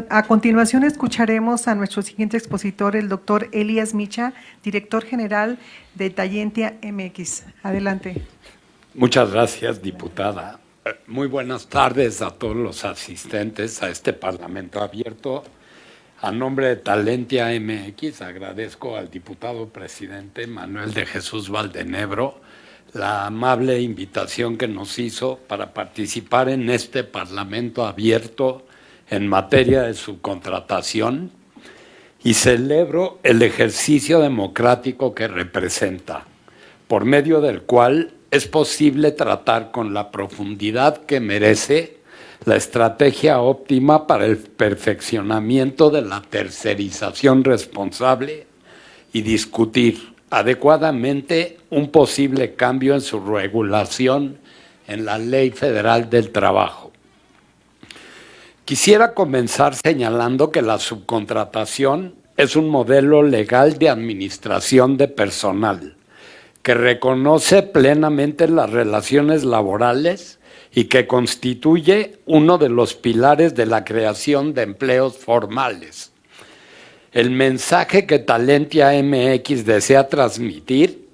A continuación escucharemos a nuestro siguiente expositor, el doctor Elías Micha, director general de Talentia MX. Adelante. Muchas gracias, diputada. Muy buenas tardes a todos los asistentes a este Parlamento abierto. A nombre de Talentia MX agradezco al diputado presidente Manuel de Jesús Valdenebro la amable invitación que nos hizo para participar en este Parlamento abierto en materia de subcontratación y celebro el ejercicio democrático que representa, por medio del cual es posible tratar con la profundidad que merece la estrategia óptima para el perfeccionamiento de la tercerización responsable y discutir adecuadamente un posible cambio en su regulación en la Ley Federal del Trabajo. Quisiera comenzar señalando que la subcontratación es un modelo legal de administración de personal que reconoce plenamente las relaciones laborales y que constituye uno de los pilares de la creación de empleos formales. El mensaje que Talentia MX desea transmitir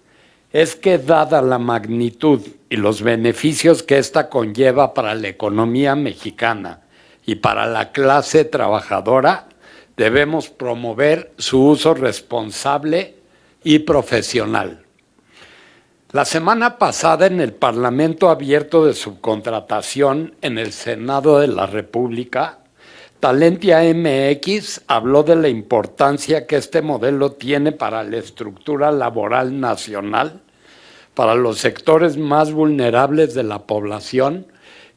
es que, dada la magnitud y los beneficios que esta conlleva para la economía mexicana y para la clase trabajadora, debemos promover su uso responsable y profesional. La semana pasada, en el Parlamento abierto de subcontratación en el Senado de la República, Talentia MX habló de la importancia que este modelo tiene para la estructura laboral nacional, para los sectores más vulnerables de la población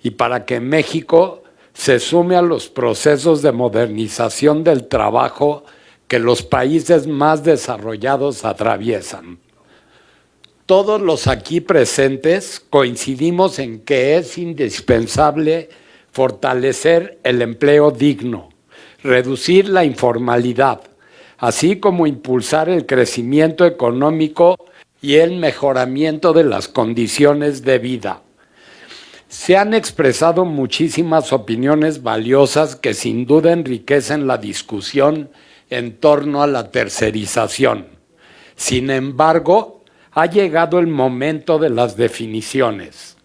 y para que México se sume a los procesos de modernización del trabajo que los países más desarrollados atraviesan. Todos los aquí presentes coincidimos en que es indispensable fortalecer el empleo digno, reducir la informalidad, así como impulsar el crecimiento económico y el mejoramiento de las condiciones de vida. Se han expresado muchísimas opiniones valiosas que sin duda enriquecen la discusión en torno a la tercerización. Sin embargo, ha llegado el momento de las definiciones.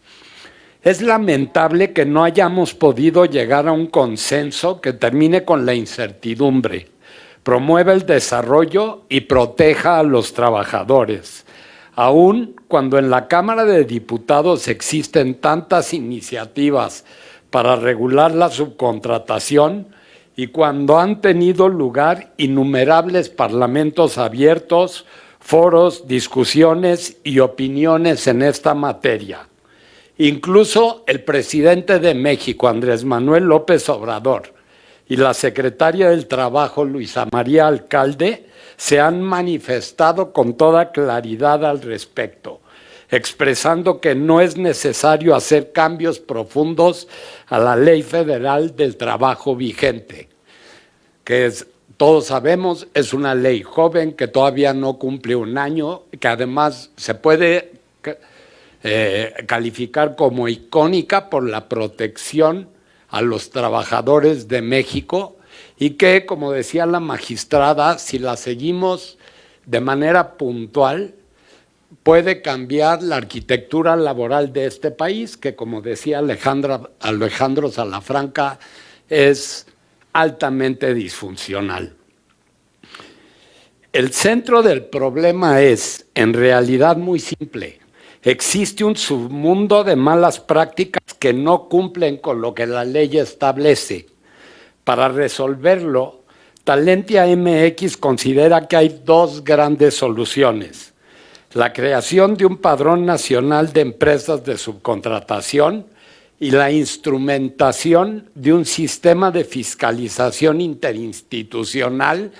Es lamentable que no hayamos podido llegar a un consenso que termine con la incertidumbre, promueva el desarrollo y proteja a los trabajadores. Aún cuando en la Cámara de Diputados existen tantas iniciativas para regular la subcontratación y cuando han tenido lugar innumerables parlamentos abiertos, foros, discusiones y opiniones en esta materia. Incluso el presidente de México, Andrés Manuel López Obrador, y la secretaria del Trabajo, Luisa María Alcalde, se han manifestado con toda claridad al respecto, expresando que no es necesario hacer cambios profundos a la Ley Federal del Trabajo vigente, que todos sabemos es una ley joven que todavía no cumple un año, que además se puede calificar como icónica por la protección a los trabajadores de México y que, como decía la magistrada, si la seguimos de manera puntual, puede cambiar la arquitectura laboral de este país, que, como decía Alejandro Salafranca, es altamente disfuncional. El centro del problema es, en realidad, muy simple. Existe un submundo de malas prácticas que no cumplen con lo que la ley establece. Para resolverlo, Talentia MX considera que hay dos grandes soluciones: la creación de un padrón nacional de empresas de subcontratación y la instrumentación de un sistema de fiscalización interinstitucional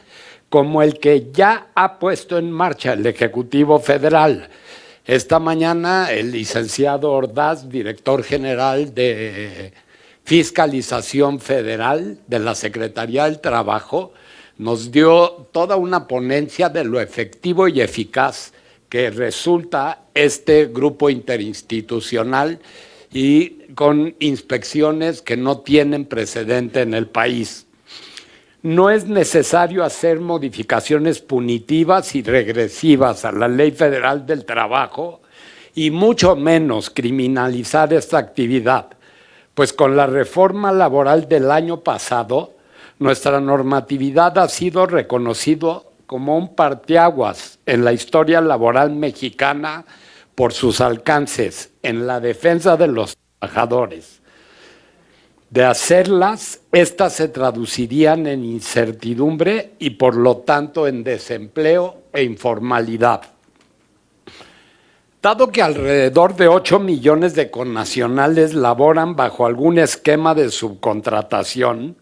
como el que ya ha puesto en marcha el Ejecutivo Federal. Esta mañana el licenciado Ordaz, director general de Fiscalización Federal de la Secretaría del Trabajo, nos dio toda una ponencia de lo efectivo y eficaz que resulta este grupo interinstitucional y con inspecciones que no tienen precedente en el país. No es necesario hacer modificaciones punitivas y regresivas a la Ley Federal del Trabajo y mucho menos criminalizar esta actividad, pues con la reforma laboral del año pasado, nuestra normatividad ha sido reconocido como un parteaguas en la historia laboral mexicana por sus alcances en la defensa de los trabajadores. De hacerlas, estas se traducirían en incertidumbre y por lo tanto en desempleo e informalidad. Dado que alrededor de 8 millones de connacionales laboran bajo algún esquema de subcontratación,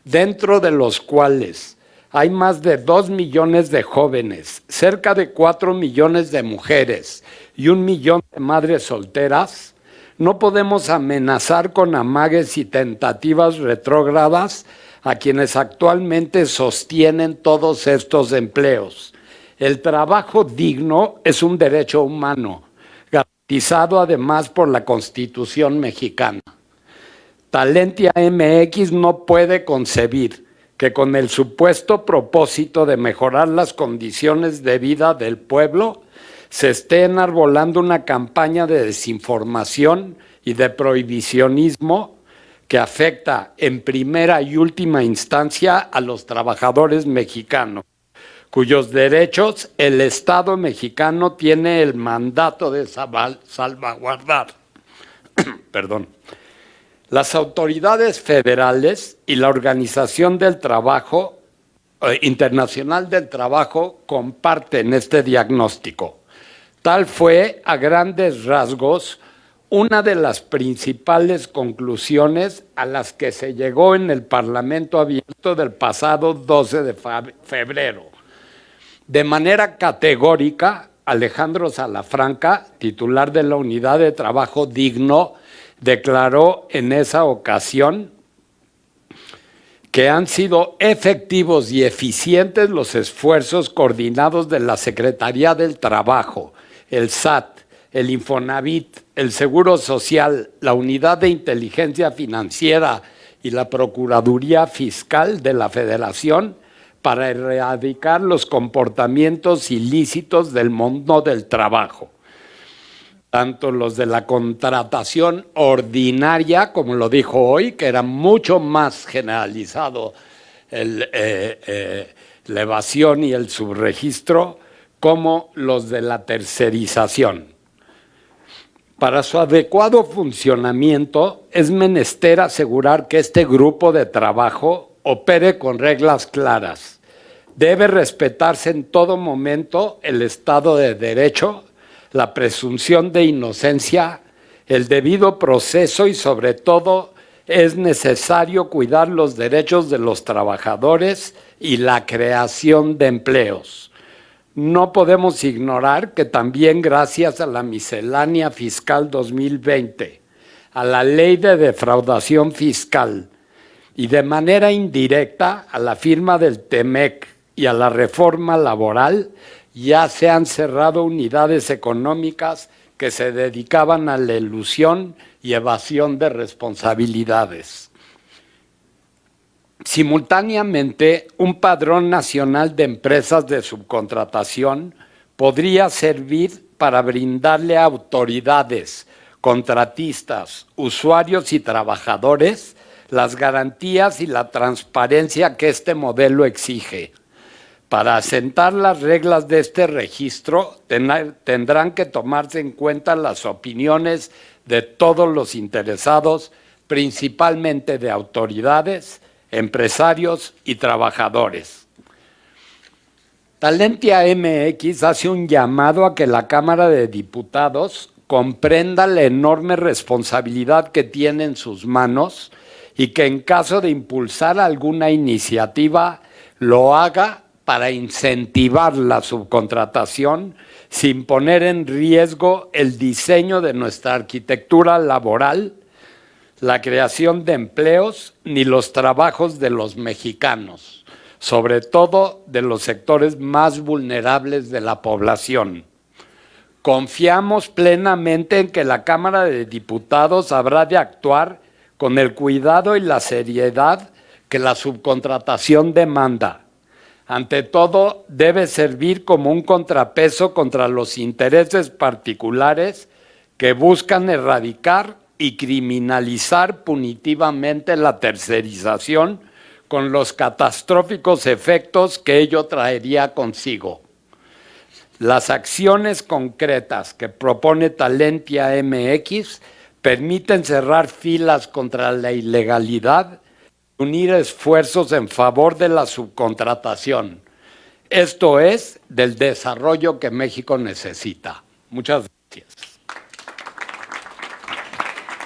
dentro de los cuales hay más de 2 millones de jóvenes, cerca de 4 millones de mujeres y 1 millón de madres solteras, no podemos amenazar con amagues y tentativas retrógradas a quienes actualmente sostienen todos estos empleos. El trabajo digno es un derecho humano, garantizado además por la Constitución mexicana. Talentia MX no puede concebir que con el supuesto propósito de mejorar las condiciones de vida del pueblo, se esté enarbolando una campaña de desinformación y de prohibicionismo que afecta en primera y última instancia a los trabajadores mexicanos, cuyos derechos el Estado mexicano tiene el mandato de salvaguardar. Perdón. Las autoridades federales y la Organización del Trabajo Internacional del Trabajo comparten este diagnóstico. Tal fue, a grandes rasgos, una de las principales conclusiones a las que se llegó en el Parlamento Abierto del pasado 12 de febrero. De manera categórica, Alejandro Salafranca, titular de la Unidad de Trabajo Digno, declaró en esa ocasión que han sido efectivos y eficientes los esfuerzos coordinados de la Secretaría del Trabajo, el SAT, el Infonavit, el Seguro Social, la Unidad de Inteligencia Financiera y la Procuraduría Fiscal de la Federación para erradicar los comportamientos ilícitos del mundo del trabajo. Tanto los de la contratación ordinaria, como lo dijo hoy, que era mucho más generalizado la evasión y el subregistro, como los de la tercerización. Para su adecuado funcionamiento es menester asegurar que este grupo de trabajo opere con reglas claras. Debe respetarse en todo momento el Estado de Derecho, la presunción de inocencia, el debido proceso y sobre todo es necesario cuidar los derechos de los trabajadores y la creación de empleos. No podemos ignorar que también gracias a la miscelánea fiscal 2020, a la ley de defraudación fiscal y de manera indirecta a la firma del TEMEC y a la reforma laboral, ya se han cerrado unidades económicas que se dedicaban a la elusión y evasión de responsabilidades. Simultáneamente, un padrón nacional de empresas de subcontratación podría servir para brindarle a autoridades, contratistas, usuarios y trabajadores las garantías y la transparencia que este modelo exige. Para asentar las reglas de este registro, tendrán que tomarse en cuenta las opiniones de todos los interesados, principalmente de autoridades, empresarios y trabajadores. Talentia MX hace un llamado a que la Cámara de Diputados comprenda la enorme responsabilidad que tiene en sus manos y que en caso de impulsar alguna iniciativa lo haga para incentivar la subcontratación sin poner en riesgo el diseño de nuestra arquitectura laboral, la creación de empleos ni los trabajos de los mexicanos, sobre todo de los sectores más vulnerables de la población. Confiamos plenamente en que la Cámara de Diputados habrá de actuar con el cuidado y la seriedad que la subcontratación demanda. Ante todo, debe servir como un contrapeso contra los intereses particulares que buscan erradicar y criminalizar punitivamente la tercerización con los catastróficos efectos que ello traería consigo. Las acciones concretas que propone Talentia MX permiten cerrar filas contra la ilegalidad y unir esfuerzos en favor de la subcontratación. Esto es, del desarrollo que México necesita. Muchas gracias.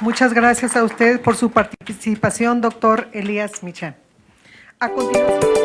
Muchas gracias a usted por su participación, doctor Elías Micha. A continuación.